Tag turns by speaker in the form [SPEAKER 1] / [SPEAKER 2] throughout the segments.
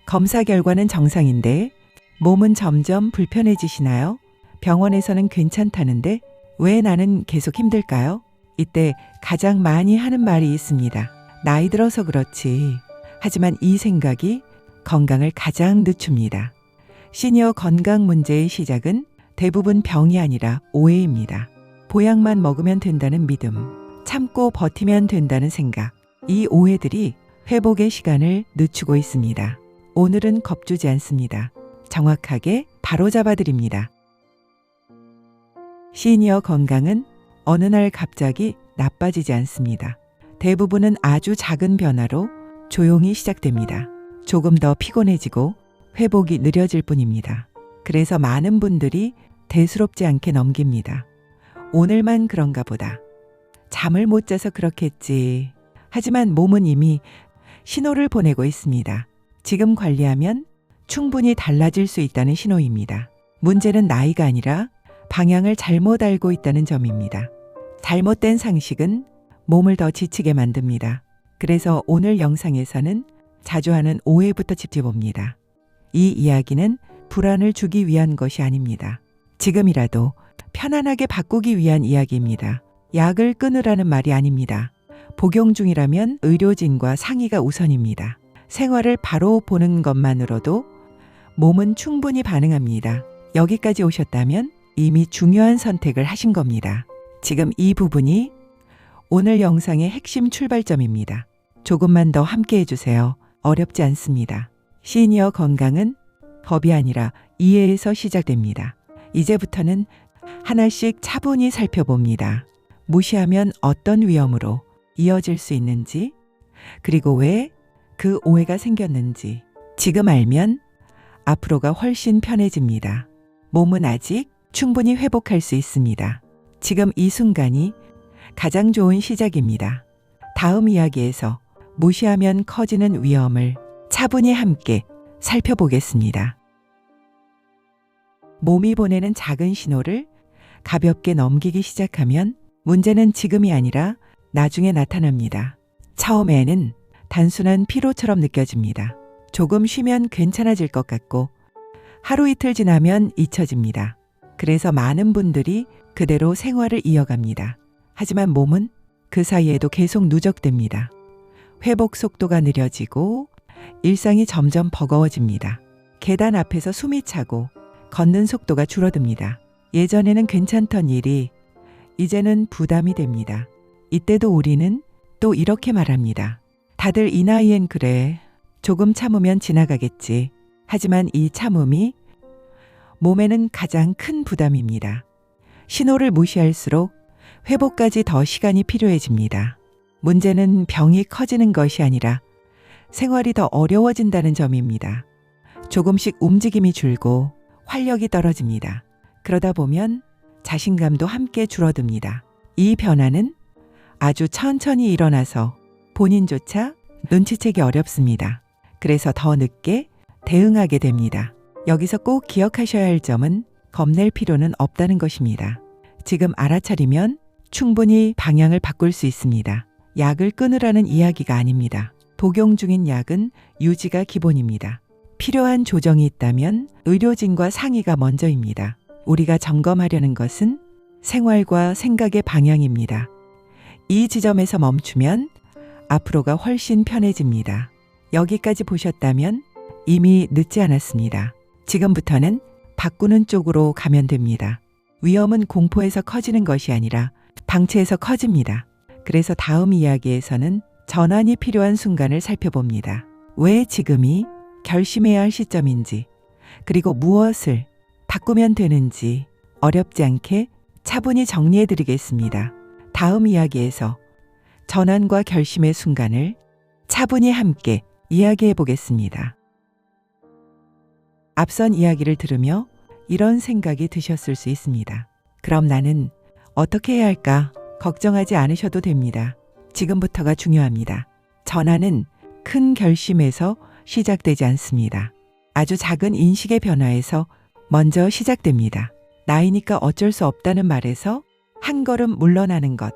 [SPEAKER 1] 검사 결과는 정상인데 몸은 점점 불편해지시나요? 병원에서는 괜찮다는데 왜 나는 계속 힘들까요? 이때 가장 많이 하는 말이 있습니다. 나이 들어서 그렇지. 하지만 이 생각이 건강을 가장 늦춥니다. 시니어 건강 문제의 시작은 대부분 병이 아니라 오해입니다. 보약만 먹으면 된다는 믿음, 참고 버티면 된다는 생각, 이 오해들이 회복의 시간을 늦추고 있습니다. 오늘은 겁주지 않습니다. 정확하게 바로잡아 드립니다. 시니어 건강은 어느 날 갑자기 나빠지지 않습니다. 대부분은 아주 작은 변화로 조용히 시작됩니다. 조금 더 피곤해지고 회복이 느려질 뿐입니다. 그래서 많은 분들이 대수롭지 않게 넘깁니다. 오늘만 그런가 보다. 잠을 못 자서 그렇겠지. 하지만 몸은 이미 신호를 보내고 있습니다. 지금 관리하면 충분히 달라질 수 있다는 신호입니다. 문제는 나이가 아니라 방향을 잘못 알고 있다는 점입니다. 잘못된 상식은 몸을 더 지치게 만듭니다. 그래서 오늘 영상에서는 자주 하는 오해부터 짚어봅니다. 이 이야기는 불안을 주기 위한 것이 아닙니다. 지금이라도 편안하게 바꾸기 위한 이야기입니다. 약을 끊으라는 말이 아닙니다. 복용 중이라면 의료진과 상의가 우선입니다. 생활을 바로 보는 것만으로도 몸은 충분히 반응합니다. 여기까지 오셨다면 이미 중요한 선택을 하신 겁니다. 지금 이 부분이 오늘 영상의 핵심 출발점입니다. 조금만 더 함께 해주세요. 어렵지 않습니다. 시니어 건강은 법이 아니라 이해에서 시작됩니다. 이제부터는 하나씩 차분히 살펴봅니다. 무시하면 어떤 위험으로 이어질 수 있는지, 그리고 왜 그 오해가 생겼는지 지금 알면 앞으로가 훨씬 편해집니다. 몸은 아직 충분히 회복할 수 있습니다. 지금 이 순간이 가장 좋은 시작입니다. 다음 이야기에서 무시하면 커지는 위험을 차분히 함께 살펴보겠습니다. 몸이 보내는 작은 신호를 가볍게 넘기기 시작하면 문제는 지금이 아니라 나중에 나타납니다. 처음에는 단순한 피로처럼 느껴집니다. 조금 쉬면 괜찮아질 것 같고 하루 이틀 지나면 잊혀집니다. 그래서 많은 분들이 그대로 생활을 이어갑니다. 하지만 몸은 그 사이에도 계속 누적됩니다. 회복 속도가 느려지고 일상이 점점 버거워집니다. 계단 앞에서 숨이 차고 걷는 속도가 줄어듭니다. 예전에는 괜찮던 일이 이제는 부담이 됩니다. 이때도 우리는 또 이렇게 말합니다. 다들 이 나이엔 그래. 조금 참으면 지나가겠지. 하지만 이 참음이 몸에는 가장 큰 부담입니다. 신호를 무시할수록 회복까지 더 시간이 필요해집니다. 문제는 병이 커지는 것이 아니라 생활이 더 어려워진다는 점입니다. 조금씩 움직임이 줄고 활력이 떨어집니다. 그러다 보면 자신감도 함께 줄어듭니다. 이 변화는 아주 천천히 일어나서 본인조차 눈치채기 어렵습니다. 그래서 더 늦게 대응하게 됩니다. 여기서 꼭 기억하셔야 할 점은 겁낼 필요는 없다는 것입니다. 지금 알아차리면 충분히 방향을 바꿀 수 있습니다. 약을 끊으라는 이야기가 아닙니다. 복용 중인 약은 유지가 기본입니다. 필요한 조정이 있다면 의료진과 상의가 먼저입니다. 우리가 점검하려는 것은 생활과 생각의 방향입니다. 이 지점에서 멈추면 앞으로가 훨씬 편해집니다. 여기까지 보셨다면 이미 늦지 않았습니다. 지금부터는 바꾸는 쪽으로 가면 됩니다. 위험은 공포에서 커지는 것이 아니라 방치에서 커집니다. 그래서 다음 이야기에서는 전환이 필요한 순간을 살펴봅니다. 왜 지금이 결심해야 할 시점인지, 그리고 무엇을 바꾸면 되는지 어렵지 않게 차분히 정리해 드리겠습니다. 다음 이야기에서 전환과 결심의 순간을 차분히 함께 이야기해 보겠습니다. 앞선 이야기를 들으며 이런 생각이 드셨을 수 있습니다. 그럼 나는 어떻게 해야 할까? 걱정하지 않으셔도 됩니다. 지금부터가 중요합니다. 전환은 큰 결심에서 시작되지 않습니다. 아주 작은 인식의 변화에서 먼저 시작됩니다. 나이니까 어쩔 수 없다는 말에서 한 걸음 물러나는 것.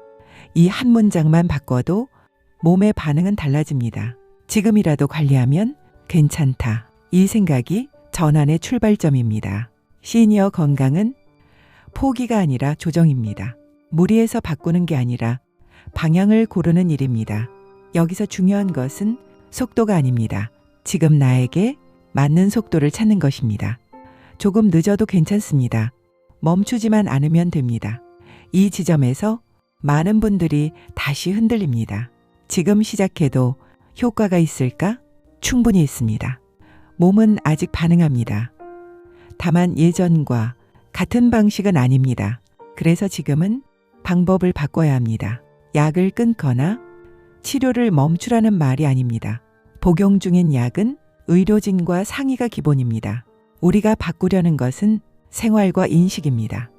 [SPEAKER 1] 이 한 문장만 바꿔도 몸의 반응은 달라집니다. 지금이라도 관리하면 괜찮다. 이 생각이 전환의 출발점입니다. 시니어 건강은 포기가 아니라 조정입니다. 무리해서 바꾸는 게 아니라 방향을 고르는 일입니다. 여기서 중요한 것은 속도가 아닙니다. 지금 나에게 맞는 속도를 찾는 것입니다. 조금 늦어도 괜찮습니다. 멈추지만 않으면 됩니다. 이 지점에서 많은 분들이 다시 흔들립니다. 지금 시작해도 효과가 있을까? 충분히 있습니다. 몸은 아직 반응합니다. 다만 예전과 같은 방식은 아닙니다. 그래서 지금은 방법을 바꿔야 합니다. 약을 끊거나 치료를 멈추라는 말이 아닙니다. 복용 중인 약은 의료진과 상의가 기본입니다. 우리가 바꾸려는 것은 생활과 인식입니다.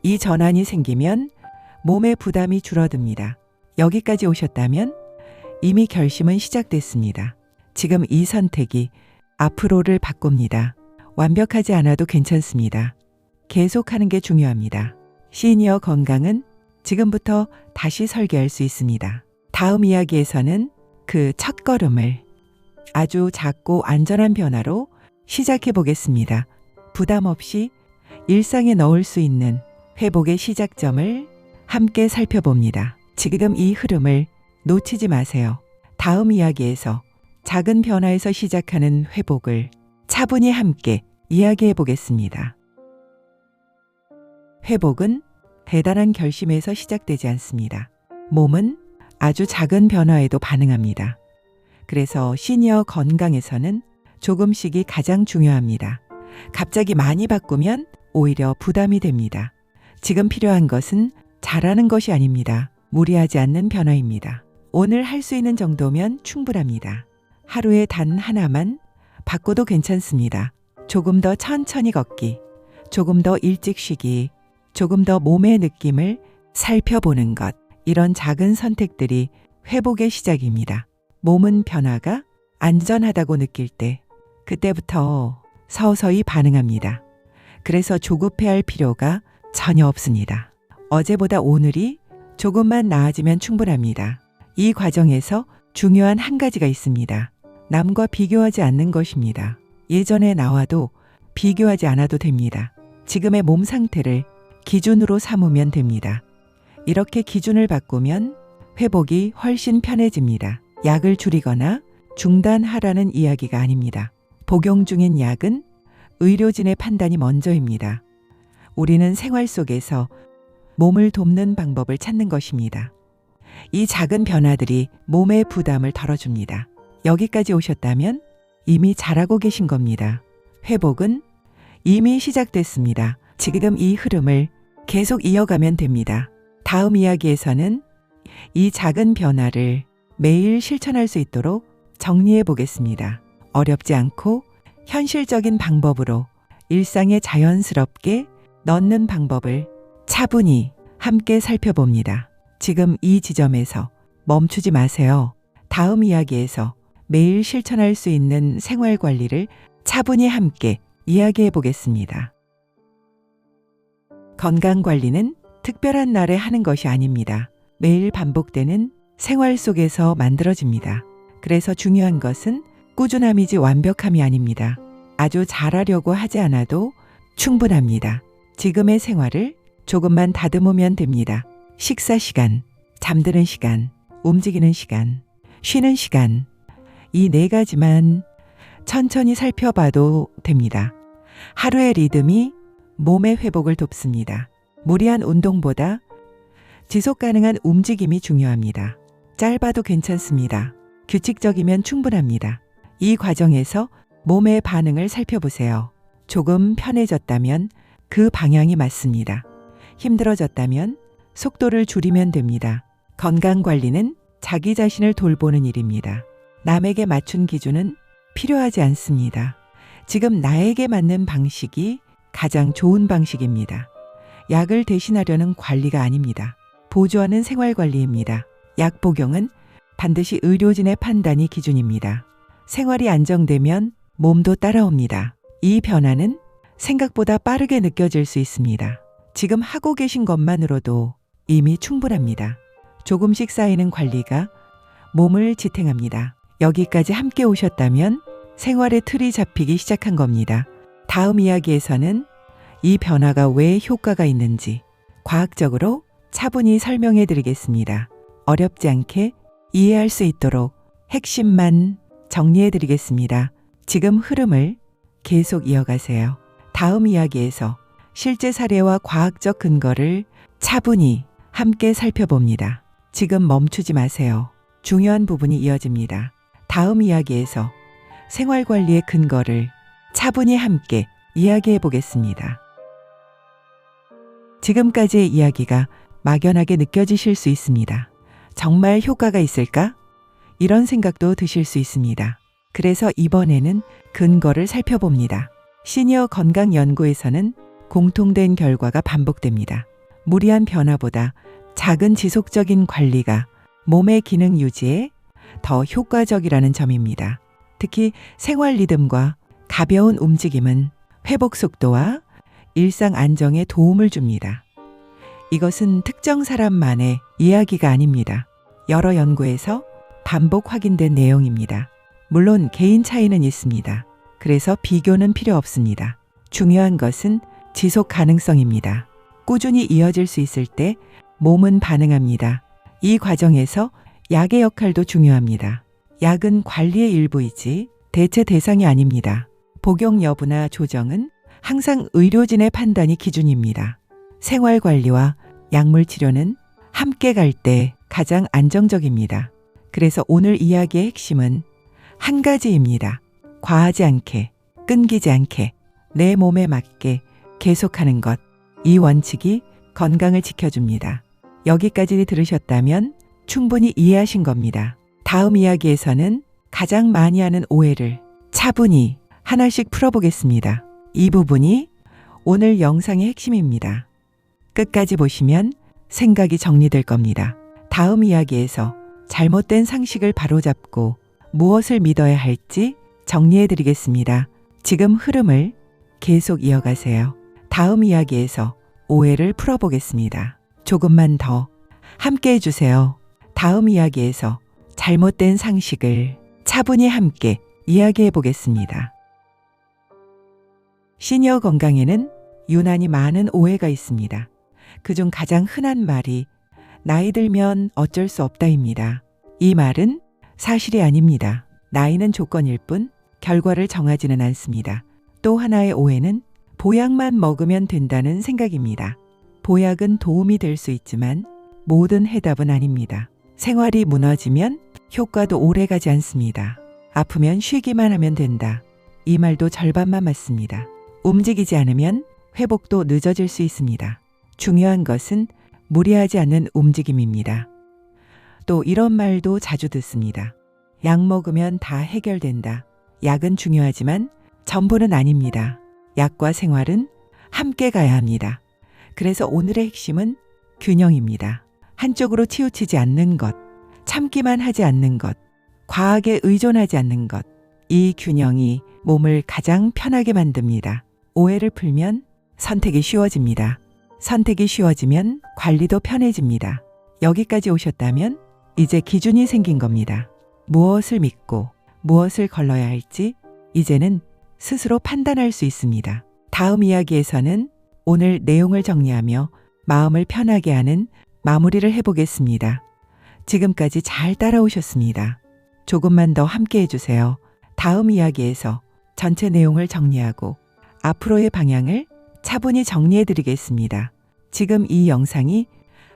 [SPEAKER 1] 이 전환이 생기면 몸의 부담이 줄어듭니다. 여기까지 오셨다면 이미 결심은 시작됐습니다. 지금 이 선택이 앞으로를 바꿉니다. 완벽하지 않아도 괜찮습니다. 계속하는 게 중요합니다. 시니어 건강은 지금부터 다시 설계할 수 있습니다. 다음 이야기에서는 그 첫걸음을 아주 작고 안전한 변화로 시작해 보겠습니다. 부담 없이 일상에 넣을 수 있는 회복의 시작점을 함께 살펴봅니다. 지금 이 흐름을 놓치지 마세요. 다음 이야기에서 작은 변화에서 시작하는 회복을 차분히 함께 이야기해 보겠습니다. 회복은 대단한 결심에서 시작되지 않습니다. 몸은 아주 작은 변화에도 반응합니다. 그래서 시니어 건강에서는 조금씩이 가장 중요합니다. 갑자기 많이 바꾸면 오히려 부담이 됩니다. 지금 필요한 것은 잘하는 것이 아닙니다. 무리하지 않는 변화입니다. 오늘 할 수 있는 정도면 충분합니다. 하루에 단 하나만 바꿔도 괜찮습니다. 조금 더 천천히 걷기, 조금 더 일찍 쉬기, 조금 더 몸의 느낌을 살펴보는 것. 이런 작은 선택들이 회복의 시작입니다. 몸은 변화가 안전하다고 느낄 때 그때부터 서서히 반응합니다. 그래서 조급해할 필요가 전혀 없습니다. 어제보다 오늘이 조금만 나아지면 충분합니다. 이 과정에서 중요한 한 가지가 있습니다. 남과 비교하지 않는 것입니다. 예전에 나와도 비교하지 않아도 됩니다. 지금의 몸 상태를 기준으로 삼으면 됩니다. 이렇게 기준을 바꾸면 회복이 훨씬 편해집니다. 약을 줄이거나 중단하라는 이야기가 아닙니다. 복용 중인 약은 의료진의 판단이 먼저입니다. 우리는 생활 속에서 몸을 돕는 방법을 찾는 것입니다. 이 작은 변화들이 몸의 부담을 덜어줍니다. 여기까지 오셨다면 이미 잘하고 계신 겁니다. 회복은 이미 시작됐습니다. 지금 이 흐름을 계속 이어가면 됩니다. 다음 이야기에서는 이 작은 변화를 매일 실천할 수 있도록 정리해 보겠습니다. 어렵지 않고 현실적인 방법으로 일상에 자연스럽게 넣는 방법을 차분히 함께 살펴봅니다. 지금 이 지점에서 멈추지 마세요. 다음 이야기에서 매일 실천할 수 있는 생활 관리를 차분히 함께 이야기해 보겠습니다. 건강 관리는 특별한 날에 하는 것이 아닙니다. 매일 반복되는 생활 속에서 만들어집니다. 그래서 중요한 것은 꾸준함이지 완벽함이 아닙니다. 아주 잘하려고 하지 않아도 충분합니다. 지금의 생활을 조금만 다듬으면 됩니다. 식사 시간, 잠드는 시간, 움직이는 시간, 쉬는 시간, 이 4가지만 천천히 살펴봐도 됩니다. 하루의 리듬이 몸의 회복을 돕습니다. 무리한 운동보다 지속 가능한 움직임이 중요합니다. 짧아도 괜찮습니다. 규칙적이면 충분합니다. 이 과정에서 몸의 반응을 살펴보세요. 조금 편해졌다면 그 방향이 맞습니다. 힘들어졌다면 속도를 줄이면 됩니다. 건강관리는 자기 자신을 돌보는 일입니다. 남에게 맞춘 기준은 필요하지 않습니다. 지금 나에게 맞는 방식이 가장 좋은 방식입니다. 약을 대신하려는 관리가 아닙니다. 보조하는 생활관리입니다. 약 복용은 반드시 의료진의 판단이 기준입니다. 생활이 안정되면 몸도 따라옵니다. 이 변화는 생각보다 빠르게 느껴질 수 있습니다. 지금 하고 계신 것만으로도 이미 충분합니다. 조금씩 쌓이는 관리가 몸을 지탱합니다. 여기까지 함께 오셨다면 생활의 틀이 잡히기 시작한 겁니다. 다음 이야기에서는 이 변화가 왜 효과가 있는지 과학적으로 차분히 설명해 드리겠습니다. 어렵지 않게 이해할 수 있도록 핵심만 정리해 드리겠습니다. 지금 흐름을 계속 이어가세요. 다음 이야기에서 실제 사례와 과학적 근거를 차분히 함께 살펴봅니다. 지금 멈추지 마세요. 중요한 부분이 이어집니다. 다음 이야기에서 생활관리의 근거를 차분히 함께 이야기해 보겠습니다. 지금까지의 이야기가 막연하게 느껴지실 수 있습니다. 정말 효과가 있을까? 이런 생각도 드실 수 있습니다. 그래서 이번에는 근거를 살펴봅니다. 시니어 건강 연구에서는 공통된 결과가 반복됩니다. 무리한 변화보다 작은 지속적인 관리가 몸의 기능 유지에 더 효과적이라는 점입니다. 특히 생활 리듬과 가벼운 움직임은 회복 속도와 일상 안정에 도움을 줍니다. 이것은 특정 사람만의 이야기가 아닙니다. 여러 연구에서 반복 확인된 내용입니다. 물론 개인 차이는 있습니다. 그래서 비교는 필요 없습니다. 중요한 것은 지속 가능성입니다. 꾸준히 이어질 수 있을 때 몸은 반응합니다. 이 과정에서 약의 역할도 중요합니다. 약은 관리의 일부이지 대체 대상이 아닙니다. 복용 여부나 조정은 항상 의료진의 판단이 기준입니다. 생활관리와 약물 치료는 함께 갈 때 가장 안정적입니다. 그래서 오늘 이야기의 핵심은 한 가지입니다. 과하지 않게, 끊기지 않게, 내 몸에 맞게 계속하는 것. 이 원칙이 건강을 지켜줍니다. 여기까지 들으셨다면 충분히 이해하신 겁니다. 다음 이야기에서는 가장 많이 하는 오해를 차분히 하나씩 풀어보겠습니다. 이 부분이 오늘 영상의 핵심입니다. 끝까지 보시면 생각이 정리될 겁니다. 다음 이야기에서 잘못된 상식을 바로잡고 무엇을 믿어야 할지 정리해 드리겠습니다. 지금 흐름을 계속 이어가세요. 다음 이야기에서 오해를 풀어보겠습니다. 조금만 더 함께 해주세요. 다음 이야기에서 잘못된 상식을 차분히 함께 이야기해 보겠습니다. 시니어 건강에는 유난히 많은 오해가 있습니다. 그중 가장 흔한 말이 나이 들면 어쩔 수 없다입니다. 이 말은 사실이 아닙니다. 나이는 조건일 뿐 결과를 정하지는 않습니다. 또 하나의 오해는 보약만 먹으면 된다는 생각입니다. 보약은 도움이 될 수 있지만 모든 해답은 아닙니다. 생활이 무너지면 효과도 오래가지 않습니다. 아프면 쉬기만 하면 된다. 이 말도 절반만 맞습니다. 움직이지 않으면 회복도 늦어질 수 있습니다. 중요한 것은 무리하지 않는 움직임입니다. 또 이런 말도 자주 듣습니다. 약 먹으면 다 해결된다. 약은 중요하지만 전부는 아닙니다. 약과 생활은 함께 가야 합니다. 그래서 오늘의 핵심은 균형입니다. 한쪽으로 치우치지 않는 것, 참기만 하지 않는 것, 과하게 의존하지 않는 것. 이 균형이 몸을 가장 편하게 만듭니다. 오해를 풀면 선택이 쉬워집니다. 선택이 쉬워지면 관리도 편해집니다. 여기까지 오셨다면 이제 기준이 생긴 겁니다. 무엇을 믿고 무엇을 걸러야 할지 이제는 스스로 판단할 수 있습니다. 다음 이야기에서는 오늘 내용을 정리하며 마음을 편하게 하는 마무리를 해보겠습니다. 지금까지 잘 따라오셨습니다. 조금만 더 함께 해주세요. 다음 이야기에서 전체 내용을 정리하고 앞으로의 방향을 차분히 정리해 드리겠습니다. 지금 이 영상이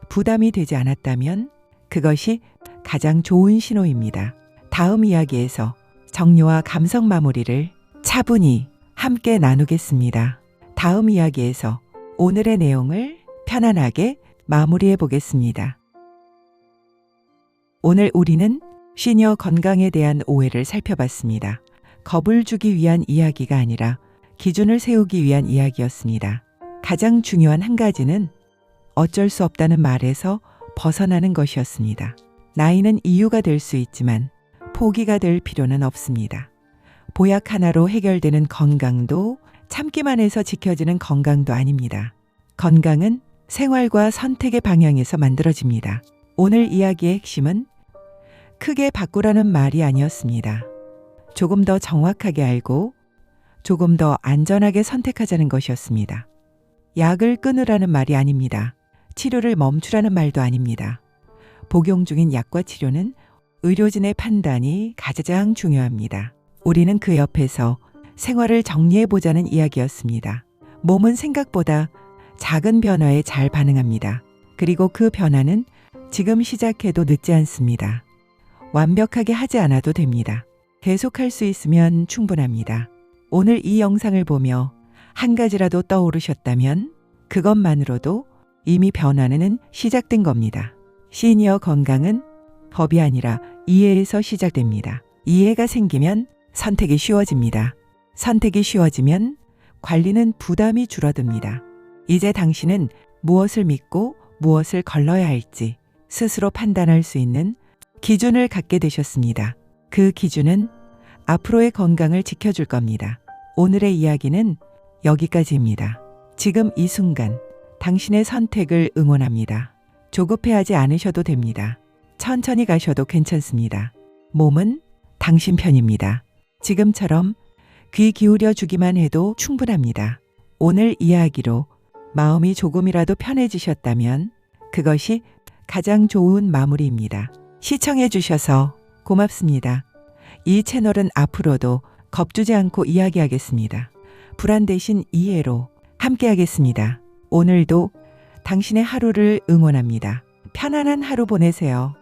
[SPEAKER 1] 부담이 되지 않았다면 그것이 가장 좋은 신호입니다. 다음 이야기에서 정리와 감성 마무리를 차분히 함께 나누겠습니다. 다음 이야기에서 오늘의 내용을 편안하게 마무리해 보겠습니다. 오늘 우리는 시니어 건강에 대한 오해를 살펴봤습니다. 겁을 주기 위한 이야기가 아니라 기준을 세우기 위한 이야기였습니다. 가장 중요한 한 가지는 어쩔 수 없다는 말에서 벗어나는 것이었습니다. 나이는 이유가 될 수 있지만 포기가 될 필요는 없습니다. 보약 하나로 해결되는 건강도 참기만 해서 지켜지는 건강도 아닙니다. 건강은 생활과 선택의 방향에서 만들어집니다. 오늘 이야기의 핵심은 크게 바꾸라는 말이 아니었습니다. 조금 더 정확하게 알고 조금 더 안전하게 선택하자는 것이었습니다. 약을 끊으라는 말이 아닙니다. 치료를 멈추라는 말도 아닙니다. 복용 중인 약과 치료는 의료진의 판단이 가장 중요합니다. 우리는 그 옆에서 생활을 정리해보자는 이야기였습니다. 몸은 생각보다 작은 변화에 잘 반응합니다. 그리고 그 변화는 지금 시작해도 늦지 않습니다. 완벽하게 하지 않아도 됩니다. 계속할 수 있으면 충분합니다. 오늘 이 영상을 보며 한 가지라도 떠오르셨다면 그것만으로도 이미 변화는 시작된 겁니다. 시니어 건강은 법이 아니라 이해에서 시작됩니다. 이해가 생기면 선택이 쉬워집니다. 선택이 쉬워지면 관리는 부담이 줄어듭니다. 이제 당신은 무엇을 믿고 무엇을 걸러야 할지 스스로 판단할 수 있는 기준을 갖게 되셨습니다. 그 기준은 앞으로의 건강을 지켜줄 겁니다. 오늘의 이야기는 여기까지입니다. 지금 이 순간 당신의 선택을 응원합니다. 조급해하지 않으셔도 됩니다. 천천히 가셔도 괜찮습니다. 몸은 당신 편입니다. 지금처럼 귀 기울여 주기만 해도 충분합니다. 오늘 이야기로 마음이 조금이라도 편해지셨다면 그것이 가장 좋은 마무리입니다. 시청해 주셔서 고맙습니다. 이 채널은 앞으로도 겁주지 않고 이야기하겠습니다. 불안 대신 이해로 함께하겠습니다. 오늘도 당신의 하루를 응원합니다. 편안한 하루 보내세요.